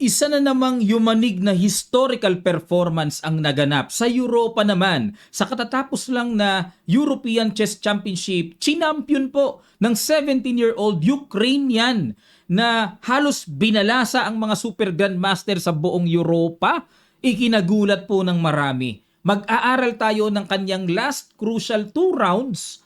Isa na namang yumanig na historical performance ang naganap sa Europa naman sa katatapos lang na European Chess Championship. Chinampion po ng 17-year-old Ukrainian na halos binalasa ang mga super grandmaster sa buong Europa. Ikinagulat po ng marami. Mag-aaral tayo ng kanyang last crucial 2 rounds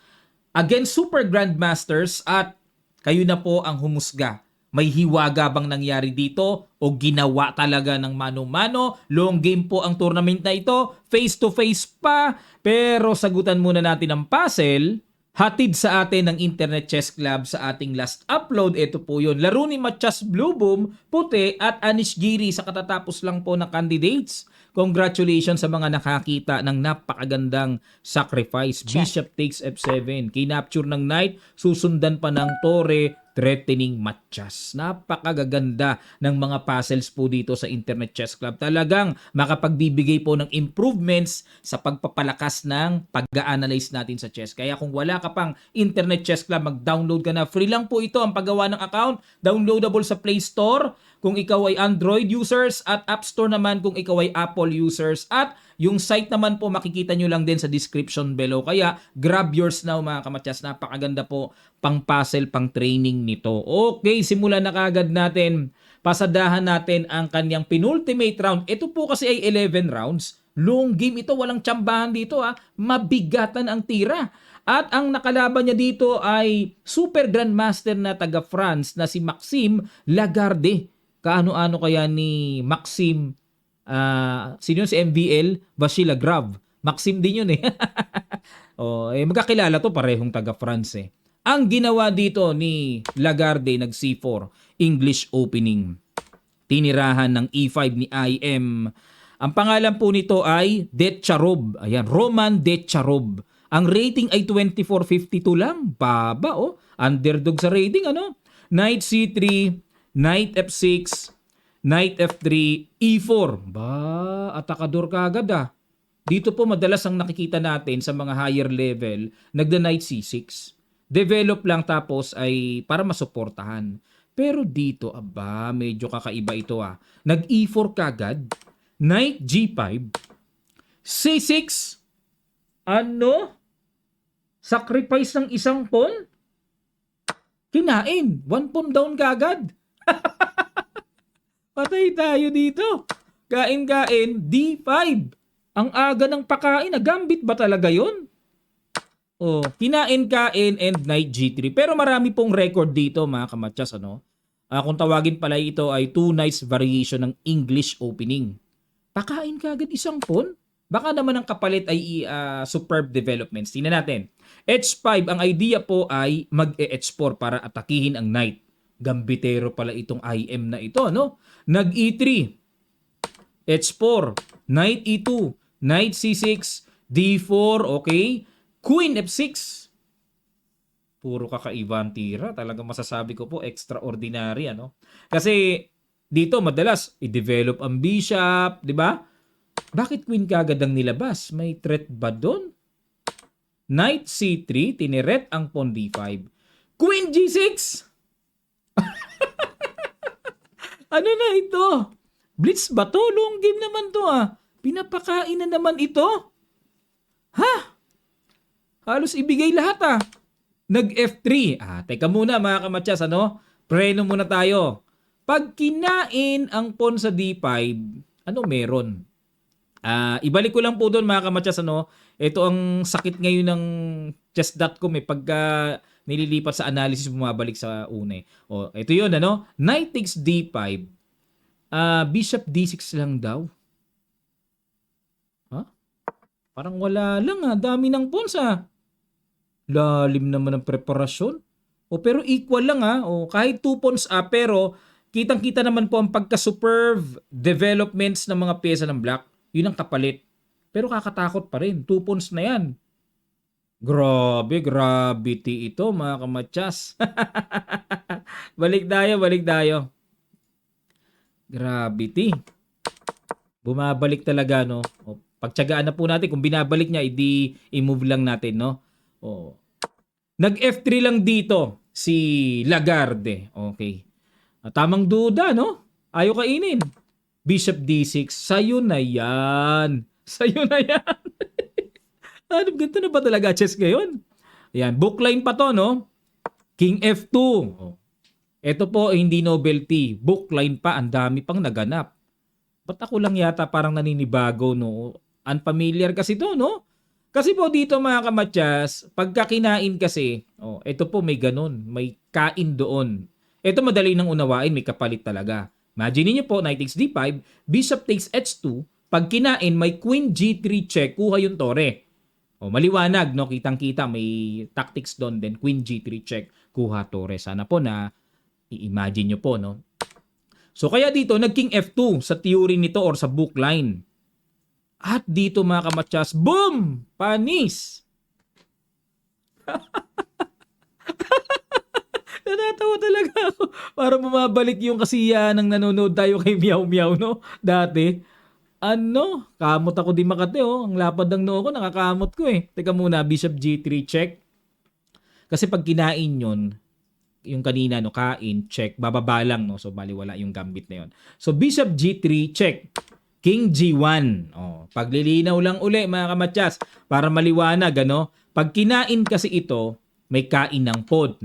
against super grandmasters at kayo na po ang humusga. May hiwaga bang nangyari dito o ginawa talaga ng mano-mano? Long game po ang tournament na ito, face-to-face pa. Pero sagutan muna natin ang puzzle. Hatid sa atin ng Internet Chess Club sa ating last upload. Ito po yun. Laro ni Matias Blueboom, Puti at Anish Giri sa katatapos lang po ng candidates. Congratulations sa mga nakakita ng napakagandang sacrifice. Bishop takes F7. Kinapture ng knight, susundan pa ng tore, threatening Matias. Napakagaganda ng mga puzzles po dito sa Internet Chess Club. Talagang makapagbibigay po ng improvements sa pagpapalakas ng pag-a-analyze natin sa chess. Kaya kung wala ka pang Internet Chess Club, mag-download ka na. Free lang po ito ang paggawa ng account. Downloadable sa Play Store kung ikaw ay Android users at App Store naman kung ikaw ay Apple users. At yung site naman po makikita nyo lang din sa description below. Kaya grab yours now mga kamatyas. Napakaganda po pang puzzle, pang training nito. Okay, simulan na kagad natin. Pasadahan natin ang kanyang penultimate round. Ito po kasi ay 11 rounds. Long game ito, walang tsambahan dito ha. Mabigatan ang tira. At ang nakalaban niya dito ay super grandmaster na taga France na si Maxime Lagarde. Kaano-ano kaya ni Maxime, sino yun si MVL? Vasily Lagrave. Maxime din yun eh. Magkakilala to, parehong taga France eh. Ang ginawa dito ni Lagarde, nag C4, English opening. Tinirahan ng E5 ni IM. Ang pangalan po nito ay Detcharov. Ayan, Roman Detcharov. Ang rating ay 2452 lang. Baba oh. Underdog sa rating ano. Knight C3, Knight F6, Knight F3, E4. Atakador ka agad ah. Dito po madalas ang nakikita natin sa mga higher level, nagda-Knight C6. Develop lang tapos ay para masuportahan. Pero dito, medyo kakaiba ito ah. Nag-E4 kagad, Knight G5, C6, sacrifice ng isang pawn? Kinain, 1 pawn down kagad. Patay tayo dito. Kain-kain, D5. Ang aga ng pakain, gambit ba talaga yun? Kinain-kain and Knight G3. Pero marami pong record dito mga kamatyas. Kung tawagin pala ito ay 2 knights variation ng English opening. Pakain ka agad isang pawn? Baka naman ang kapalit ay superb developments. Tingnan natin. H5, ang idea po ay mag-E-H4 para atakihin ang knight. Gambitero pala itong IM na ito, no? Nag-E3, H4, Knight E2, Knight C6, D4, okay? Queen F6. Puro kakaiba ang tira. Talagang masasabi ko po, extraordinary, ano? Kasi dito madalas i-develop ang bishop, di ba? Bakit queen kagad ang nilabas? May threat ba doon? Knight C3, tiniret ang pawn D5. Queen G6! Ano na ito? Blitz ba to? Long game naman to ah. Pinapakain na naman ito. Ha? Halos ibigay lahat ah. Nag F3. Teka muna mga kamatyas, Preno muna tayo. Pag kinain ang pawn sa D5, ano meron? Ibalik ko lang po doon mga kamatyas, Ito ang sakit ngayon ng chess.com pagka nililipat sa analysis, bumabalik sa une. Ito yun, Knight takes D5. Bishop D6 lang daw. Parang wala lang dami ng pawns Lalim naman ang preparasyon. Pero equal lang kahit 2 pawns pero kitang-kita naman po ang pagka-superb developments ng mga pyesa ng black. Yun ang kapalit. Pero kakatakot pa rin. 2 pawns na yan. Grabe, gravity ito mga kamatyas. Balik tayo. Gravity. Bumabalik talaga, Pagtiyagaan na po natin. Kung binabalik niya, i-move lang natin, Nag F3 lang dito si Lagarde. Okay. Tamang duda, Ayaw kainin. Bishop D6. Sa'yo na yan. Sa'yo na yan. Ano, ganito na ba talaga chess ngayon? Ayan, bookline pa to, no? King F2. Oh. Ito po, hindi novelty. Bookline pa, ang dami pang naganap. Ba't ako lang yata parang naninibago, no? Unfamiliar kasi to, no? Kasi po dito mga kamatyas, pagka kinain kasi, oh, ito po may ganun, may kain doon. Ito madali nang unawain, may kapalit talaga. Imagine niyo po, knight takes d5, bishop takes h2, pag kinain, may queen g3 check, kuha yung tore. O, maliwanag, no? Kitang-kita, may tactics doon din, queen g3 check, kuha tore. Sana po na i-imagine nyo po, no? So, kaya dito, nag-king f2 sa theory nito or sa bookline. At dito mga kamatyas, boom! Panis! Natatawa talaga ako. Para bumabalik yung kasiyahan ng nanonood tayo kay Meow Meow, no? Dati. Ano? Kamot ako di Makati, oh. Ang lapad ng noo ko, nakakamot ko eh. Teka muna, Bishop G3 check. Kasi pag kinain yun, yung kanina, no, kain, check, bababa lang, no? So, baliwala yung gambit na yun. So, Bishop G3 check. King G1. Oh, paglilinaw lang uli mga kamatyas para maliwanag, ano? Pag kinain kasi ito, may kain ng pod.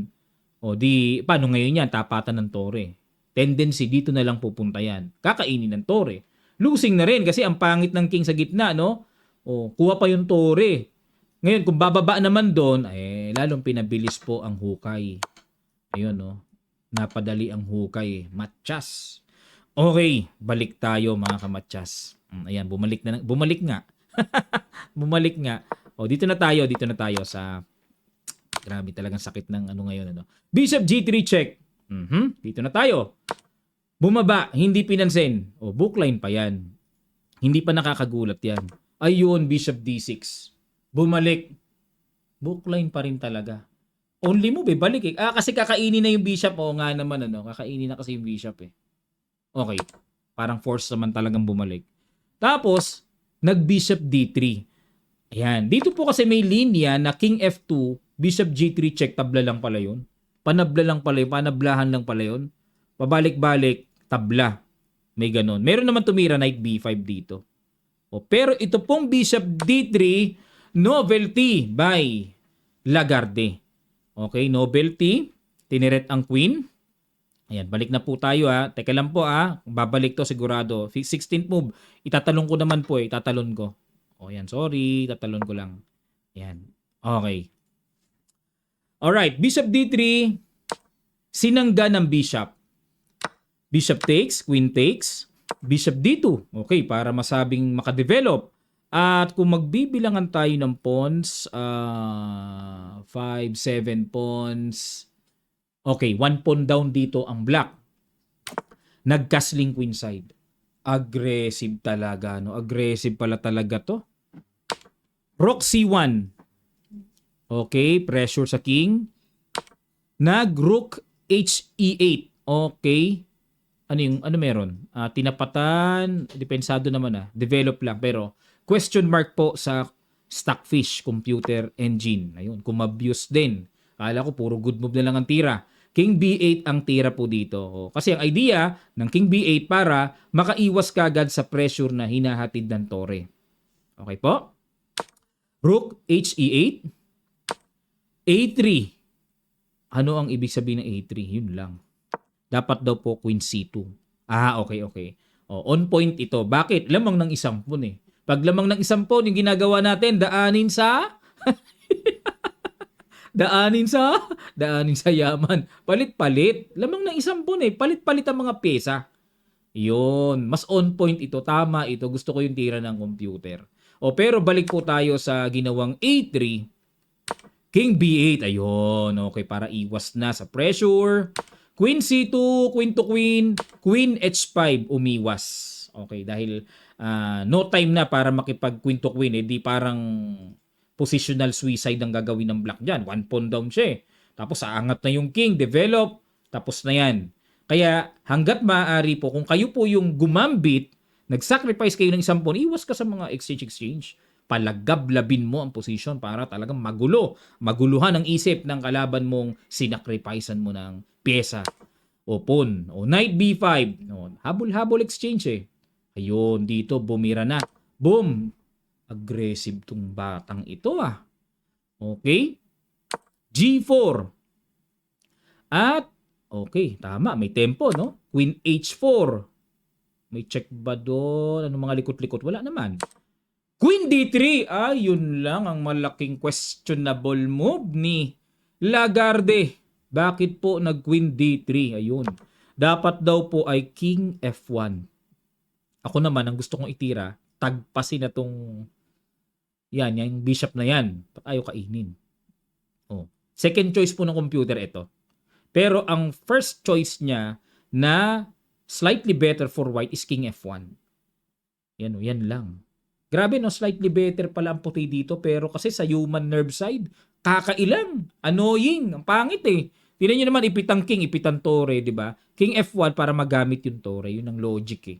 O di, paano ngayon yan? Tapatan ng tore. Tendency, dito na lang pupunta yan. Kakainin ng tore. Losing na rin kasi ang pangit ng king sa gitna, no? O, kuha pa yung tore. Ngayon, kung bababa naman doon, lalong pinabilis po ang hukay. Ayun, no? Napadali ang hukay. Matyas. Okay, balik tayo mga kamatyas. Ayan, bumalik na. Bumalik nga. Bumalik nga. O, dito na tayo sa grabe talagang sakit ng ano ngayon, ano. Bishop G3 check. Dito na tayo. Bumaba, hindi pinansin. O, bookline pa yan. Hindi pa nakakagulat yan. Ayun, Bishop D6. Bumalik. Bookline pa rin talaga. Only move, balik eh. Kasi kakainin na yung bishop. O nga naman, ano. Kakainin na kasi yung bishop eh. Okay. Parang force naman talagang bumalik. Tapos, nag-bishop D3. Ayan. Dito po kasi may linya na king F2, bishop G3 check, tabla lang pala yun. Panabla lang pala yun. Panablahan lang pala yun. Pabalik-balik, tabla. May ganon. Meron naman tumira knight B5 dito. O, pero ito pong bishop D3, novelty by Lagarde. Okay, novelty. Tiniret ang queen. Ayan, balik na po tayo ha. Teka lang po ha. Babalik to sigurado. 16th move. Itatalon ko naman po eh. Itatalon ko. O yan, sorry. Tatalon ko lang. Ayan. Okay. Alright. Bishop D3. Sinangga ng bishop. Bishop takes. Queen takes. Bishop D2. Okay, para masabing makadevelop. At kung magbibilangan tayo ng pawns, 5, 7 pawns. Okay, 1 pawn down dito ang black. Nag-castling queen side. Aggressive talaga, no? Aggressive pala talaga to. Rook C1. Okay, pressure sa king. Nag-rook HE8. Okay. Ano meron? Tinapatan, depensado naman Develop lang. Pero, question mark po sa Stockfish Computer Engine. Ayun, kumabuse din. Kala ko puro good move na lang ang tira. King B8 ang tira po dito. Kasi ang idea ng King B8 para makaiwas kagad sa pressure na hinahatid ng tore. Okay po? Rook HE8. A3. Ano ang ibig sabihin ng A3? Yun lang. Dapat daw po Queen C2. Okay. On point ito. Bakit? Lamang ng isang pawn eh. Pag lamang ng isang pawn, yung ginagawa natin, daanin sa yaman. Palit-palit. Lamang ng isang pawn eh. Palit-palit ang mga pyesa. Yun. Mas on point ito. Tama ito. Gusto ko yung tira ng computer. Pero balik po tayo sa ginawang A3. King B8. Ayun. Okay, para iwas na sa pressure. Queen C2, queen to queen. Queen H5, umiwas. Okay, dahil no time na para makipag queen to queen. Di parang positional suicide ang gagawin ng black dyan. 1 pawn down siya eh. Tapos aangat na yung king, develop, tapos na yan. Kaya hanggat maaari po, kung kayo po yung gumambit, nag-sacrifice kayo ng isang pawn, iwas ka sa mga exchange. Palagablabin mo ang position para talagang maguluhan ang isip ng kalaban mong sinacrificean mo ng pyesa. O pawn. O knight B5. O, habol-habol exchange eh. Ayun, dito bumira na. Boom! Aggressive tong batang ito ah. Okay? G4. At, okay, tama, may tempo, no? Queen H4. May check ba doon? Ano mga likot-likot? Wala naman. Queen D3. Yun lang ang malaking questionable move ni Lagarde. Bakit po nag-Queen D3? Ayun. Dapat daw po ay King F1. Ako naman, ang gusto kong itira, tagpasin na tong yan, yung bishop na yan. Ba't ayaw kainin? Oh. Second choice po ng computer ito. Pero ang first choice niya na slightly better for white is King F1. Yan o, yan lang. Grabe no, slightly better pala ang puti dito pero kasi sa human nerve side, kakailang, annoying, ang pangit eh. Tingnan nyo naman, ipitang king, ipitang tore, di ba? King F1 para magamit yung tore, yun ang logic eh.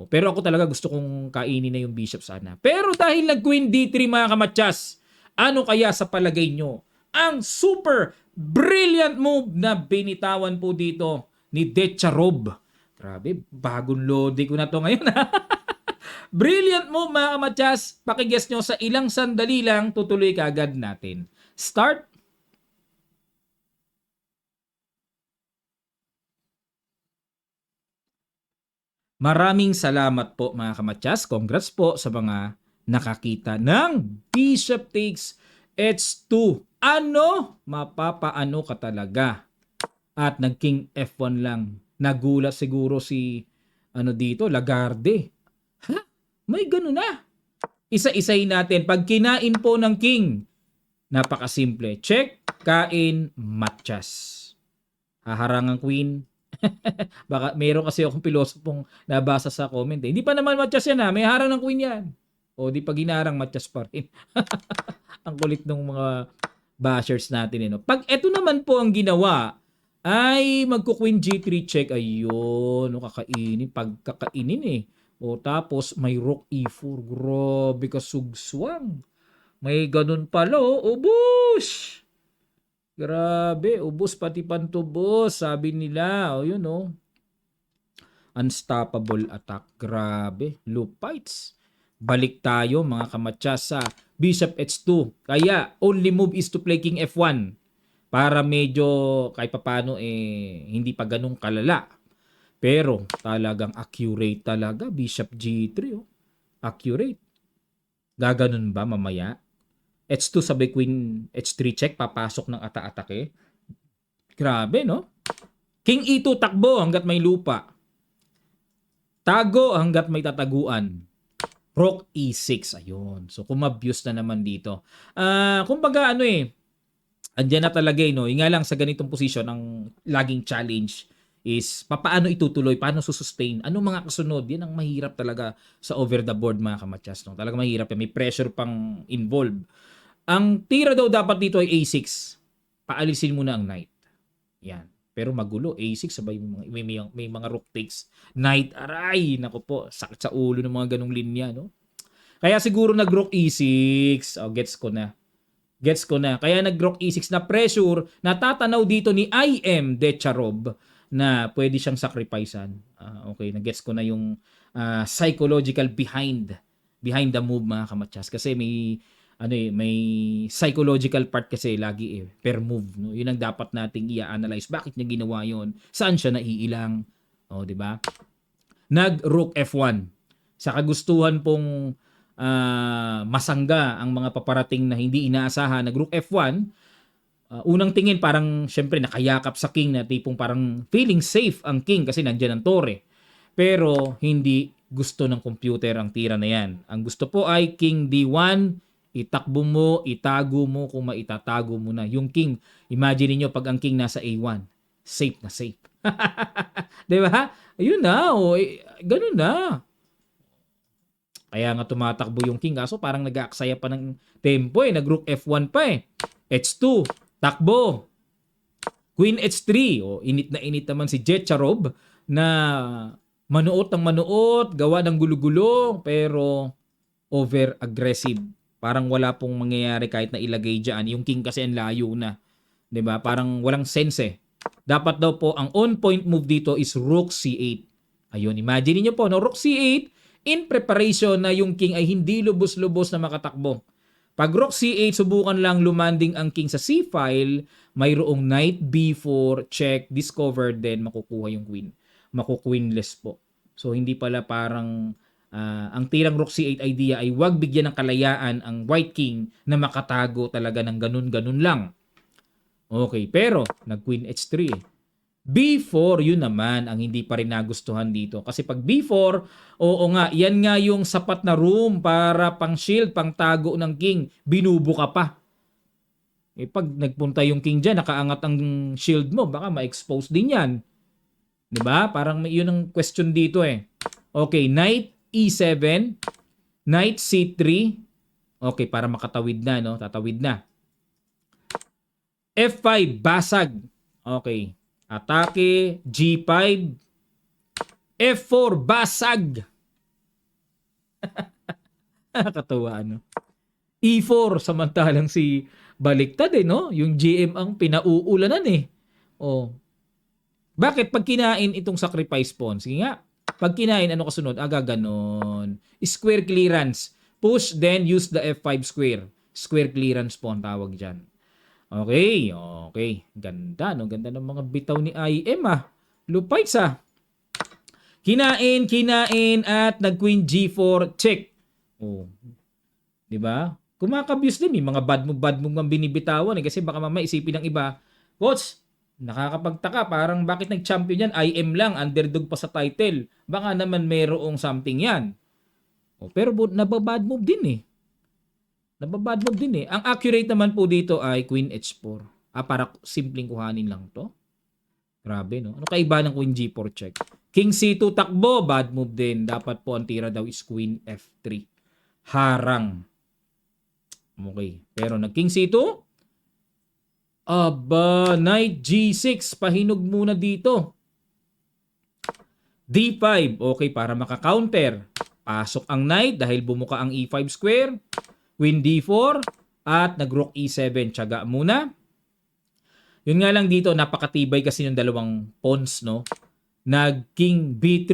Pero ako talaga gusto kong kainin na yung bishop sana. Pero dahil nag-Queen D3 mga kamatsas, ano kaya sa palagay nyo ang super brilliant move na binitawan po dito ni Decharov? Grabe, bagong lodi ko na to ngayon ha. Brilliant move mga kamatsas. Pakiguess nyo sa ilang sandali lang, tutuloy kaagad natin. Start. Maraming salamat po mga kamatsas. Congrats po sa mga nakakita ng Bishop takes H2. Ano? Mapapaano ka talaga? At nag-King F1 lang. Nagulat siguro si dito, Lagarde. Ha? May ganun na. Isa-isayin natin. Pag kinain po ng King, napakasimple. Check, kain, matchas. Haharang ang Queen. Baka meron kasi akong pilosopong nabasa sa comment eh. Hindi pa naman matchas yan ha. May harang ng Queen yan. O di pag hinarang matchas pa rin. Ang kulit ng mga bashers natin eh. No? Pag eto naman po ang ginawa ay magku-Queen G3 check. Ayun. O kakainin. Pagkakainin eh. O tapos may Rook E4. Grabe ka sugswang. May ganun pala o. Ubush! Grabe, ubos pati pantubos, sabi nila. O yun o. Unstoppable attack. Grabe, lupites. Balik tayo mga kamatsas sa Bishop H2. Kaya, only move is to play King F1. Para medyo kahit papano hindi pa ganun kalala. Pero talagang accurate talaga. Bishop G3 oh. Accurate. Gaganon ba mamaya? H2 sabay Queen H3 check, papasok ng ata-atake. Grabe, no? King E2 takbo hanggat may lupa. Tago hanggat may tataguan. Rook E6, ayun. So, kumabuse na naman dito. Kumbaga, andyan na talaga, no? Yung nga lang sa ganitong posisyon, ang laging challenge is paano itutuloy, paano susustain, anong mga kasunod. Yan ang mahirap talaga sa over the board, mga kamatsas. No? Talaga mahirap. May pressure pang involved. Ang tira daw dapat dito ay A6. Paalisin muna ang knight. Yan. Pero magulo. A6, sabay may mga rook takes. Knight, aray! Naku po, sakit sa ulo ng mga ganong linya. No? Kaya siguro nag-rook E6. Gets ko na. Kaya nag-rook E6 na pressure. Natatanaw dito ni IM Decharov na pwede siyang sacrificean. Okay, na-gets ko na yung psychological behind the move mga kamatsas. Kasi may psychological part kasi lagi per move, no? Yun ang dapat nating i-analyze. Bakit niya ginawa yun? Saan siya naiilang? Di ba? Nag-rook F1. Sa kagustuhan pong masangga ang mga paparating na hindi inaasahan, nag-rook F1. Unang tingin parang syempre nakayakap sa king na tipong parang feeling safe ang king kasi nandiyan ang tore. Pero hindi gusto ng computer ang tira na yan. Ang gusto po ay king D1, itakbo mo, itago mo kung maitatago mo na. Yung king, imagine niyo pag ang king nasa A1, safe na safe. 'Di ba? Ayun na, ganun na. Kaya nga tumatakbo yung king kaso parang nag-aaksaya pa ng tempo nag-rook F1 pa H2, takbo. Queen H3, init na init naman si Decharov na manuot ng manuot, gawa ng gulo-gulo, pero over-aggressive. Parang wala pong mangyayari kahit na ilagay dyan. Yung king kasi ang layo na. 'Di ba? Parang walang sense Dapat daw po ang on-point move dito is Rook C8. Ayun, imagine niyo po, no? Rook C8 in preparation na yung king ay hindi lubos-lubos na makatakbo. Pag Rook C8, subukan lang lumanding ang king sa C file, mayroong knight B4, check, discover, then makukuha yung queen. Makuqueenless po. So hindi pala parang ang tirang Rook C8 idea ay wag bigyan ng kalayaan ang white king na makatago talaga ng ganun-ganun lang. Okay, pero nag-queen H3 eh. B4, yun naman ang hindi pa rin nagustuhan dito. Kasi pag B4, oo nga, yan nga yung sapat na room para pang shield, pang tago ng king. Binubuka pa. Eh pag nagpunta yung king dyan, nakaangat ang shield mo, baka ma-expose din yan. 'Di ba? Parang yun ang question dito eh. Okay, knight E7, knight C3. Okay, para makatawid na, no? Tatawid na. F5, basag. Okay. Atake, G5, F4, basag. Nakakatawa, ano? E4, samantalang si baliktad eh, no? Yung GM ang pinauulanan eh. Oh. Bakit pag kinain itong sacrifice pawn? Sige nga. Pag kinain, ano kasunod? Ganon. Square clearance. Push, then use the F5 square. Square clearance pawn tawag dyan. Okay, okay. Ganda, no? Ganda ng mga bitaw ni IM, ah. Lupay sa. Kinain, at nag-queen G4, check. Oh. 'Di ba? Kumakabuse din, may mga bad move ang binibitawan eh. Kasi baka mamaya isipin ng iba, coach, nakakapagtaka, parang bakit nag-champion yan? IM lang, underdog pa sa title. Baka naman merong something yan. Oh, pero nababad move din eh. Nababad move din eh. Ang accurate naman po dito ay Queen H4. Para simpleng kuhanin lang to. Grabe, no? Ano kaiba ng Queen G4 check? King C2 takbo, bad move din. Dapat po ang tira daw is Queen F3. Harang. Okay. Pero nag King C2? Aba, Knight G6. Pahinog muna dito. D5. Okay, para maka-counter. Pasok ang knight dahil bumuka ang E5 square. Queen D4 at nag-rook E7. Tiyaga muna. Yun nga lang dito, napakatibay kasi yung dalawang pawns, no? Nag-king B3.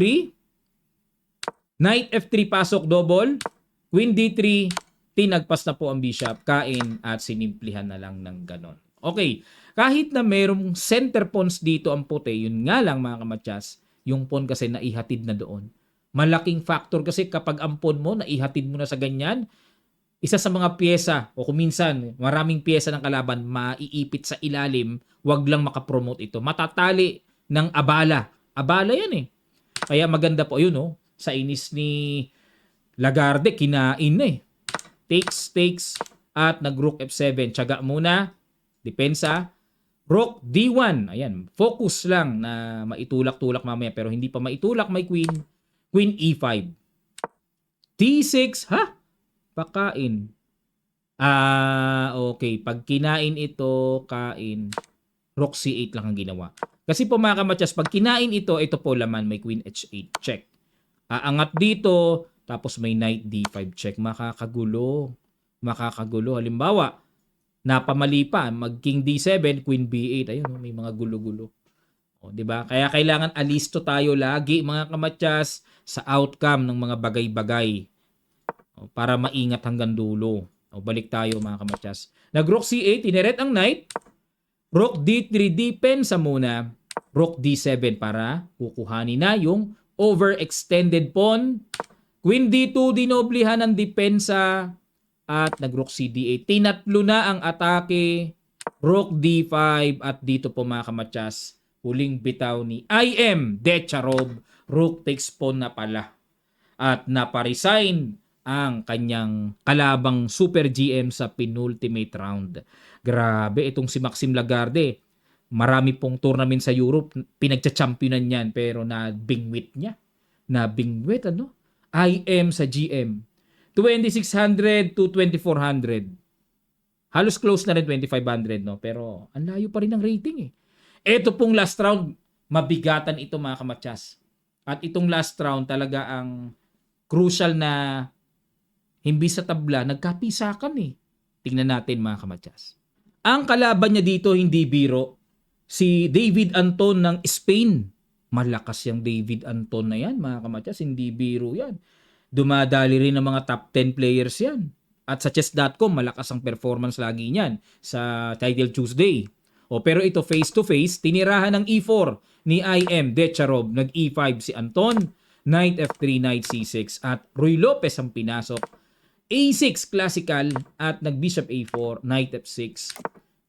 Knight F3 pasok double. Queen D3. Tinagpas na po ang bishop. Kain at sinimplihan na lang ng ganon. Okay. Kahit na merong center pawns dito ang puti, yun nga lang mga kamatyas, yung pawn kasi naihatid na doon. Malaking factor kasi kapag ang pawn mo, naihatid mo na sa ganyan, isa sa mga pyesa o kung minsan maraming pyesa ng kalaban maiipit sa ilalim, wag lang makapromote ito. Matatali ng abala. Abala yan eh. Kaya maganda po yun, oh. Sa inis ni Lagarde, kinain na eh. Takes, at nag-rook F7. Tiyaga muna. Depensa. Rook D1. Ayan, focus lang na maitulak-tulak mamaya. Pero hindi pa maitulak, may queen. Queen E5. D6, ha? Pakain. Okay. Pag kinain ito, kain. Rook C8 lang ang ginawa. Kasi po mga kamatyas, pag kinain ito po laman, may Queen H8. Check. Aangat dito, tapos may Knight D5. Check. Makakagulo. Halimbawa, napamali pa, mag King D7, Queen B8. Ayun, may mga gulo-gulo. O, diba? Kaya kailangan alisto tayo lagi, mga kamatyas, sa outcome ng mga bagay-bagay. Para maingat hanggang dulo. Balik tayo mga kamatyas. Nag-rook C8, tineret ang knight. Rook D3, depensa muna. Rook D7 para kukuhanin na yung overextended pawn. Queen D2, dinoblihan ang depensa. At nag-rook C8. Tinatlo na ang atake. Rook D5 at dito po mga kamatyas, huling bitaw ni IM Decharov. Rook takes pawn na pala. At naparesign ang kanyang kalabang Super GM sa penultimate round. Grabe, itong si Maxime Lagarde. Marami pong tournament sa Europe, pinagcha-championan yan, pero nabingwit niya. Nabingwit, ano? IM sa GM. 2,600 to 2,400. Halos close na rin 2,500, no? Pero ang layo pa rin ng rating eh. Ito pong last round, mabigatan ito mga kamatyas. At itong last round talaga ang crucial na hindi sa tabla, nagkapisakan eh. Tingnan natin mga kamatyas. Ang kalaban niya dito hindi biro. Si David Anton ng Spain. Malakas yung David Anton na yan, mga kamatyas. Hindi biro yan. Dumadali rin ng mga top 10 players yan. At sa chess.com, malakas ang performance lagi niyan sa Title Tuesday. Pero ito face-to-face, tinirahan ng E4 ni IM Decharov. Nag-E5 si Anton, Knight F3, Knight C6 at Ruy Lopez ang pinasok. A6 classical at nag-Bishop A4, Knight F6.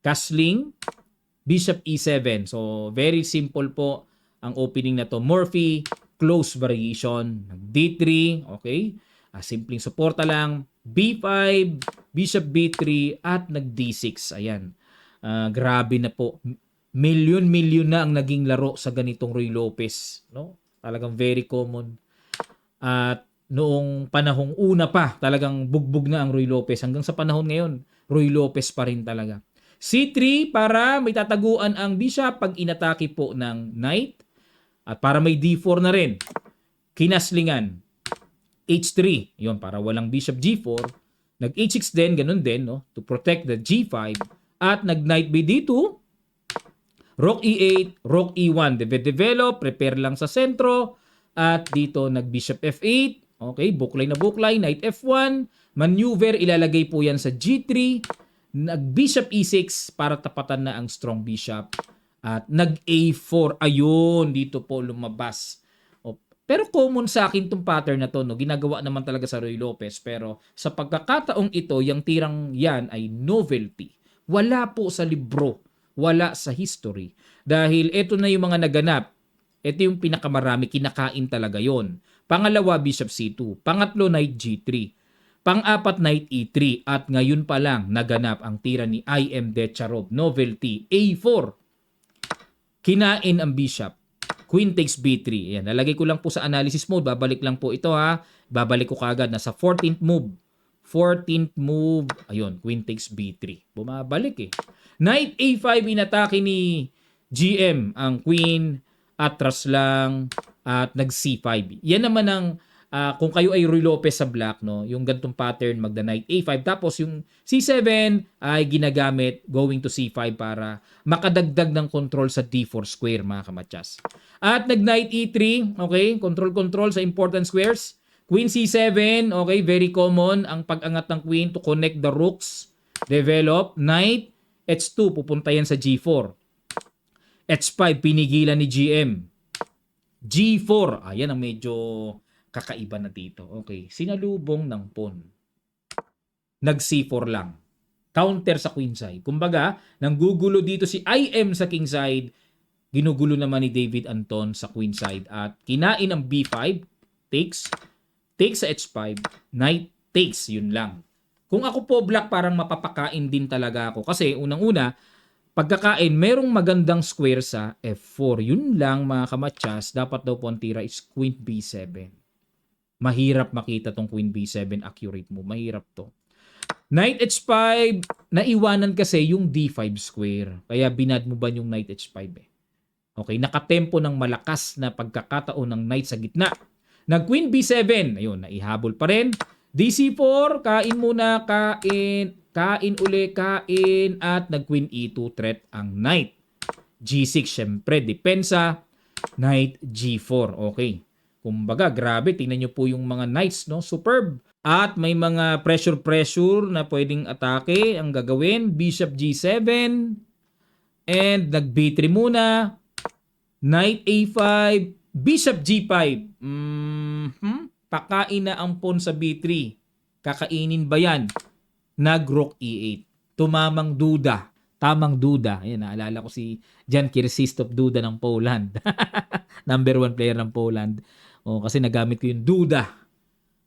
Castling, Bishop E7. So, very simple po ang opening na to. Murphy, close variation. D3, okay? Simpleng suporta lang. B5, Bishop B3, at nag-D6. Ayan. Grabe na po. Milyon na ang naging laro sa ganitong Ruy Lopez. No? Talagang very common. At noong panahong una pa, talagang bugbog na ang Ruy Lopez. Hanggang sa panahon ngayon, Ruy Lopez pa rin talaga. C3 para may tataguan ang bishop pag inatake po ng knight. At para may D4 na rin. Kinaslingan. H3. Yun, para walang bishop G4. Nag-H6 din, ganun din, no? To protect the G5. At nag-knight B2. Rook E8, Rook E1. Develop, prepare lang sa sentro. At dito nag-bishop F8. Okay, buklay na buklay. Knight F1. Maneuver, ilalagay po yan sa G3. Nag-bishop E6 para tapatan na ang strong bishop. At nag-A4. Ayun, dito po lumabas. Pero common sa akin itong pattern na to. No? Ginagawa naman talaga sa Ruy Lopez. Pero sa pagkakataong ito, yung tirang yan ay novelty. Wala po sa libro. Wala sa history. Dahil ito na yung mga naganap. Ito yung pinakamarami. Kinakain talaga yon. Pangalawa, Bishop C2. Pangatlo, Knight G3. Pang-apat, Knight E3. At ngayon pa lang naganap ang tira ni IM Decharov. Novelty, A4. Kinain ang bishop. Queen takes B3. Ayan, nalagay ko lang po sa analysis mode. Babalik lang po ito ha. Babalik ko kagad. Nasa 14th move. 14th move. Ayun, Queen takes B3. Bumabalik eh. Knight A5 inatake ni GM ang Queen. Atras lang. At nag C5. Yan naman ang kung kayo ay Ruy Lopez sa black, no, yung gantong pattern, magda Knight A5. Tapos yung C7 ay ginagamit going to C5 para makadagdag ng control sa D4 square, mga kamatyas. At nag-Knight E3, okay, control sa important squares. Queen C7, okay, very common ang pag-angat ng Queen to connect the rooks. Develop. Knight H2, pupunta yan sa G4. H5, pinigilan ni GM. G4, ayan ang medyo kakaiba na dito. Okay, sinalubong ng pawn. Nag C4 lang. Counter sa queen side. Kumbaga, nanggugulo dito si IM sa king side, ginugulo naman ni David Anton sa queen side. At kinain ang B5, takes sa H5, knight takes, yun lang. Kung ako po black, parang mapapakain din talaga ako. Kasi unang-una, pagkakain, merong magandang square sa F4. Yun lang, mga kamatyas. Dapat daw po ang tira is Queen B7. Mahirap makita tong Queen B7 accurate mo. Mahirap to. Knight H5, naiwanan kasi yung D5 square. Kaya binad mo ba yung Knight H5 eh? Okay, nakatempo ng malakas na pagkakataon ng knight sa gitna. Nag Queen B7, ayun, naihabol pa rin. DC4, kain muna, kain uli, kain, at nag Queen E2 threat ang knight. G6, syempre, depensa. Knight G4, okay. Kumbaga, grabe, tingnan nyo po yung mga knights, no? Superb. At may mga pressure na pwedeng atake ang gagawin. Bishop G7. And nag B3 muna. Knight A5. Bishop G5. Pakain na ang pawn sa B3. Kakainin ba yan? Nag Rook E8. Tumamang duda. Tamang duda. Ayan, naalala ko si Jan Kirsistov Duda ng Poland. Number 1 player ng Poland. Kasi nagamit ko yung duda.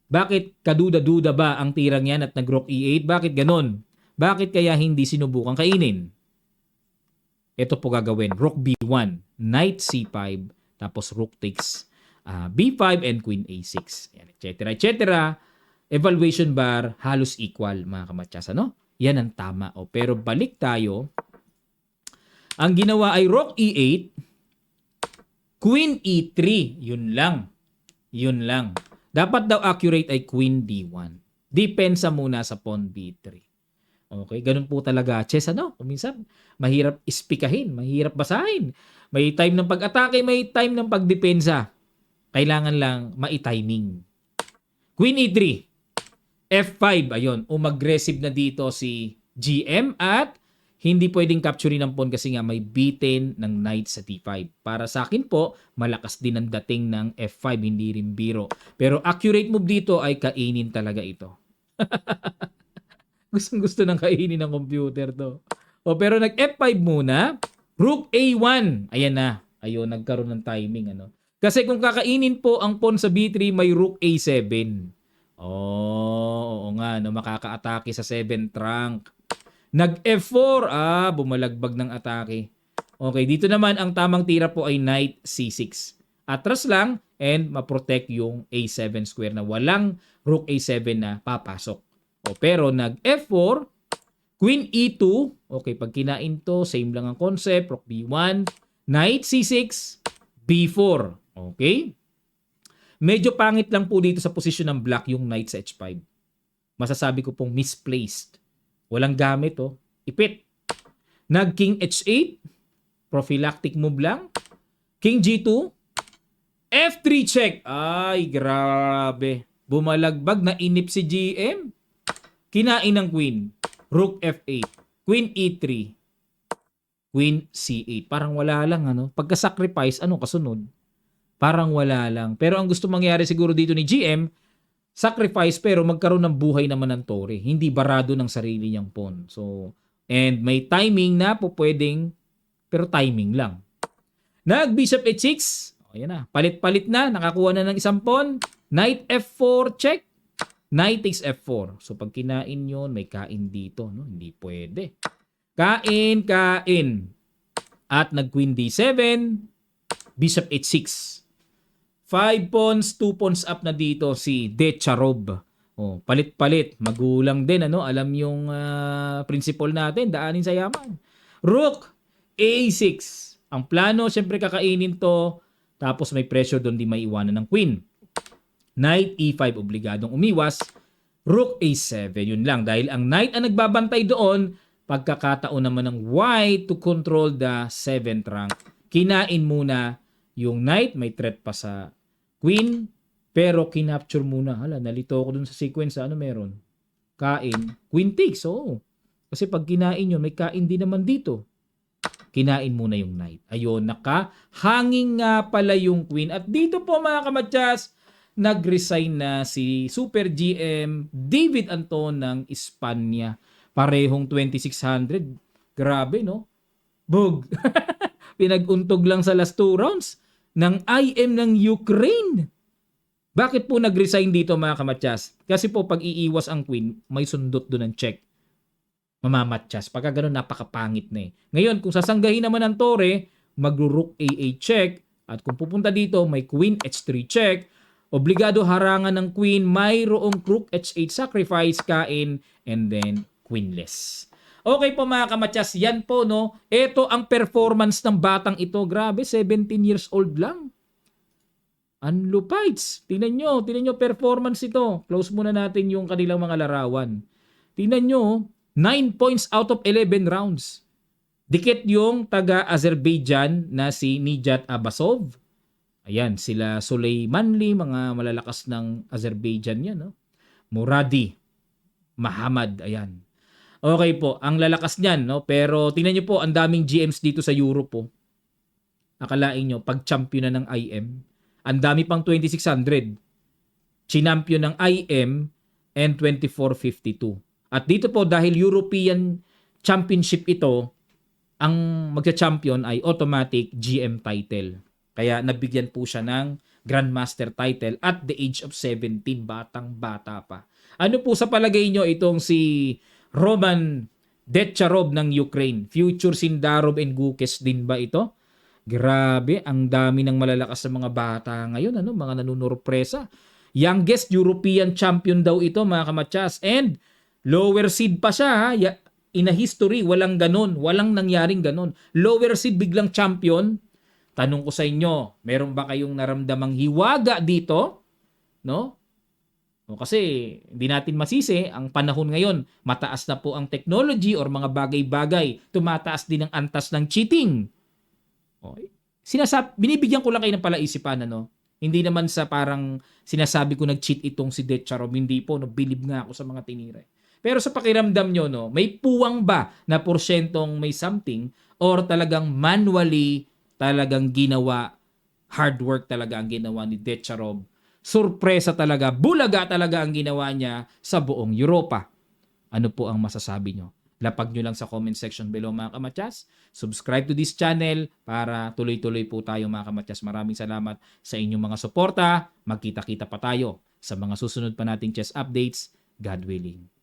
Bakit kaduda-duda ba ang tirang yan at nag-Rook E8? Bakit ganon? Bakit kaya hindi sinubukang kainin? Ito po gagawin. Rook B1, Knight C5, tapos Rook takes B5 and Queen A6. Etc. etc. Evaluation bar, halos equal, mga kamatyas. Ano? Yan ang tama. Pero balik tayo. Ang ginawa ay Rook E8, Queen E3. Yun lang. Yun lang. Dapat daw accurate ay Queen D1. Depensa muna sa pawn B3. Okay, ganun po talaga chess ano, kung minsan mahirap ispikahin, mahirap basahin. May time ng pag-atake, may time ng pagdepensa. Kailangan lang mai-timing. Queen E3, F5, ayun, umaggressive na dito si GM at hindi pwedeng capturein ng pawn kasi nga may beaten ng knight sa T5. Para sa akin po, malakas din ang dating ng F5, hindi rin biro. Pero accurate move dito ay kainin talaga ito. Gustong gusto ng kainin ng computer to. O pero nag F5 muna, Rook A1. Ayan na. Ayun, nagkaroon ng timing ano. Kasi kung kakainin po ang pawn sa B3, may Rook A7. Oo nga, no, makaka-atake sa 7 trunk. Nag F4, bumalagbag ng atake. Okay, dito naman ang tamang tira po ay Knight C6. Atras lang and ma-protect yung A7 square na walang Rook A7 na papasok. O pero nag F4, Queen E2, okay, pag kinain to, same lang ang concept, Rook B1, Knight C6, B4. Okay? Medyo pangit lang po dito sa posisyon ng black yung Knight sa H5. Masasabi ko pong misplaced. Walang gamit, oh. Ipit. Nag King H8, prophylactic move lang. King G2, F3 check. Ay, grabe. Bumalagbag na inip si GM. Kinain ng queen. Rook F8. Queen E3. Queen C8. Parang wala lang, ano? Pagka-sacrifice, ano kasunod? Parang wala lang. Pero ang gusto mangyari siguro dito ni GM, sacrifice pero magkaroon ng buhay naman ng tore. Hindi barado ng sarili niyang pawn. So, and may timing na po pwedeng, pero timing lang. Nag Bishop H6. Ayan na. Palit-palit na. Nakakuha na ng isang pawn. Knight F4 check. Knight takes F4. So pag kinain yun, may kain dito. No? Hindi pwede. Kain. At nag Queen D7. Bishop H6. 5 pawns, 2 pawns up na dito si Decharov. Oh, palit-palit. Magulang din, ano? Alam yung principle natin. Daanin sa yaman. Rook A6. Ang plano, syempre kakainin to. Tapos may pressure doon, di maiwanan ng queen. Knight E5, obligadong umiwas. Rook A7, yun lang. Dahil ang knight ang nagbabantay doon, pagkakataon naman ng white to control the 7th rank. Kinain muna yung knight, may threat pa sa queen, pero kinapture muna. Hala, nalito ako dun sa sequence. Ano meron? Kain. Queen takes, oo. Kasi pag kinain yun, may kain din naman dito. Kinain muna yung knight. Ayun, nakahanging nga pala yung queen. At dito po mga kamatyas, nag-resign na si Super GM David Anton ng Espanya. Parehong 2,600. Grabe, no? Bug. Pinag-untog lang sa last 2 rounds ng IM ng Ukraine. Bakit po nag-resign dito mga kamatyas? Kasi po pag iiwas ang queen, may sundot doon ng check. Mamamatyas. Pagka ganun, napakapangit na eh. Ngayon, kung sasanggahin naman ng tore, mag-rook A8 check. At kung pupunta dito, may queen H3 check. Obligado harangan ng queen, mayroong rook H8 sacrifice, kain, and then queenless. Okay po mga kamatyas, yan po no. Ito ang performance ng batang ito. Grabe, 17 years old lang. Unlupites. Tingnan nyo performance ito. Close muna natin yung kanilang mga larawan. Tingnan nyo, 9 points out of 11 rounds. Dikit yung taga-Azerbaijan na si Nijat Abasov. Ayan, sila Suleymanli, mga malalakas ng Azerbaijan yan. No? Muradi, Mahamad, ayan. Okay po, ang lalakas niyan. No? Pero tingnan nyo po, ang daming GMs dito sa Europe po. Akalain nyo, pag-champion na ng IM, ang dami pang 2,600. Chinampion ng IM and 2,452. At dito po, dahil European Championship ito, ang magsa-champion ay automatic GM title. Kaya nabigyan po siya ng Grandmaster title at the age of 17, batang-bata pa. Ano po sa palagay nyo itong si Roman Decharov ng Ukraine? Future Sindarov and Gukes din ba ito? Grabe, ang dami ng malalakas sa mga bata ngayon, ano, mga nanunurpresa. Youngest European champion daw ito mga kamatyas. And lower seed pa siya ha. In a history, walang ganon. Walang nangyaring ganon. Lower seed biglang champion. Tanong ko sa inyo, meron ba kayong naramdamang hiwaga dito? No? O kasi hindi natin masisi, ang panahon ngayon, mataas na po ang technology or mga bagay-bagay, tumataas din ang antas ng cheating. O, binibigyan ko lang kayo ng palaisipan, ano? Hindi naman sa parang sinasabi ko nag-cheat itong si Detcharob, hindi po, no, bilib nga ako sa mga tinira. Pero sa pakiramdam nyo, no, may puwang ba na porsyentong may something or talagang manually talagang ginawa, hard work talaga ang ginawa ni Detcharob? Surpresa talaga, bulaga talaga ang ginawa niya sa buong Europa. Ano po ang masasabi nyo? Lapag nyo lang sa comment section below mga kamatyas. Subscribe to this channel para tuloy-tuloy po tayo mga kamatyas. Maraming salamat sa inyong mga suporta. Magkita-kita pa tayo sa mga susunod pa nating chess updates. God willing.